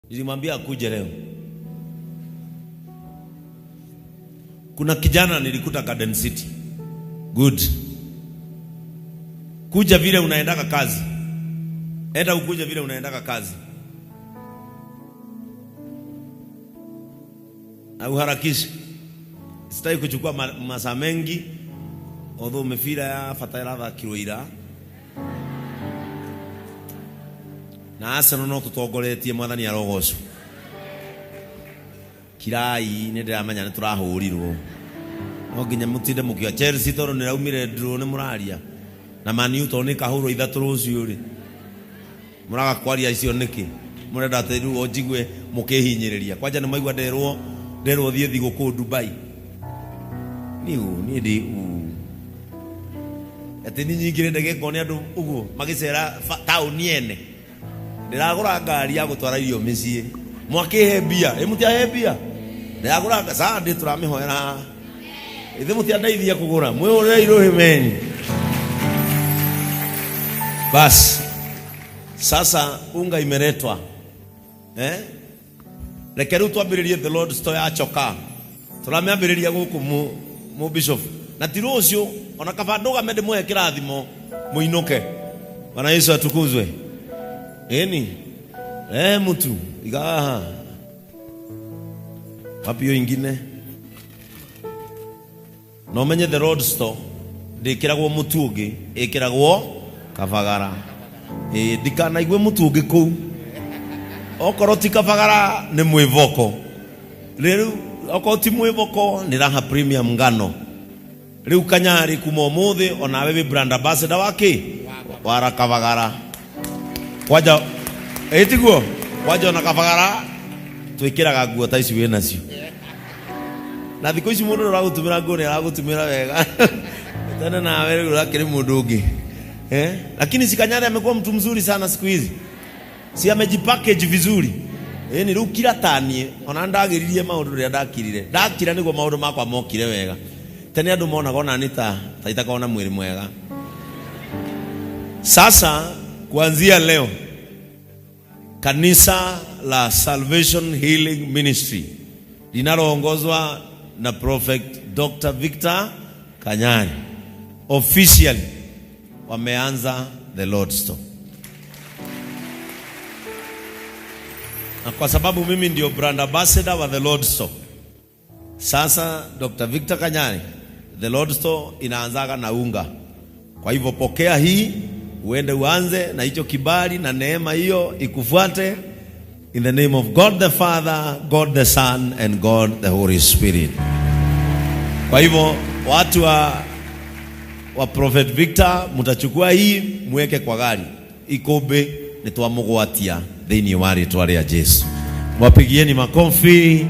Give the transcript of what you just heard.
Nilimwambia akuje leo. Kuna kijana nilikuta Garden City. Good. Kuja vile unaendaka kazi. Enda ukuje vile unaendaka kazi. Au harakishi. Sitaki kuchukua masaa mengi. Although umefira ya fatara kiloira. Na asa no tutongoretie mwathani arogoco. Kirai ni ndiramenya ni turahurirwo. No nginya mutinde mukio Chelsea toro ni raumire draw ni muraria. Na Man U to ni kahuro ithatu rucio ri. Muraga kwaria icio niki. Murenda teriru ojigwe mukihinyiriria. Kwanja ni maigwa nderwo thie thiguku Dubai. Ni ndi ati ni nyingire ndege kone andu uguo magicera town ene. Ndiragura ngari ya gutwara irio micii. Mwakihe bia, mutia bia. Ndiragura saa ndi turamihoera. Ithe mutia ndaithia kugura. Mwihore irohimeni. Bas. Sasa unga imeretwa. Rekeru twambiririe the Lord store ya choka. Turamiambiriria guku mu bishop. Na tirocio ona kabandoga mende mwe kirathimo muinuke. Bwana Yesu atukuzwe. Mtu igaha. Wapi ingine? No menye the road store ndikiragwo mutugi ikiragwo kabagara. Dikana igwe mutugi ku. Okoroti kabagara ni mwivoko. Riu okoti mwivoko ni raha premium ngano. Riu kanyari kumomothe ona wewe brand ambassador wake wara kabagara. Kwaja etiguo kwaja na kabagara twikiraga nguo ta ici wena cio. Na thiko ici mundu uragutumira nguo ni aragutumira wega. Tena na wewe urakiri mundu ungi. Lakini sikanyari amekuwa mtu mzuri sana siku hizi. Si amejipackage vizuri. Ni riu kila tanie ona ndagiririe maundu ria ndakirire. Ndakira niguo maundu makwa mokire wega. Tena andu mona gona nita taitakaona mwili mwega. Sasa kuanzia leo kanisa la Salvation Healing Ministry linaloongozwa na Prophet Dr. Victor Kanyari officially wameanza the Lord Store. Na kwa sababu mimi ndio brand ambassador wa the Lord Store, sasa Dr. Victor Kanyari the Lord Store inaanzaga na unga. Kwa hivyo pokea hii uende uanze na hicho kibali na neema hiyo ikufuate in the name of God the Father, God the Son and God the Holy Spirit. Kwa hivyo watu wa Prophet Victor mutachukua hii muweke kwa gari. Ikombe nitwamugwatia thini wa ritwa ria Yesu. Wapigieni makofi.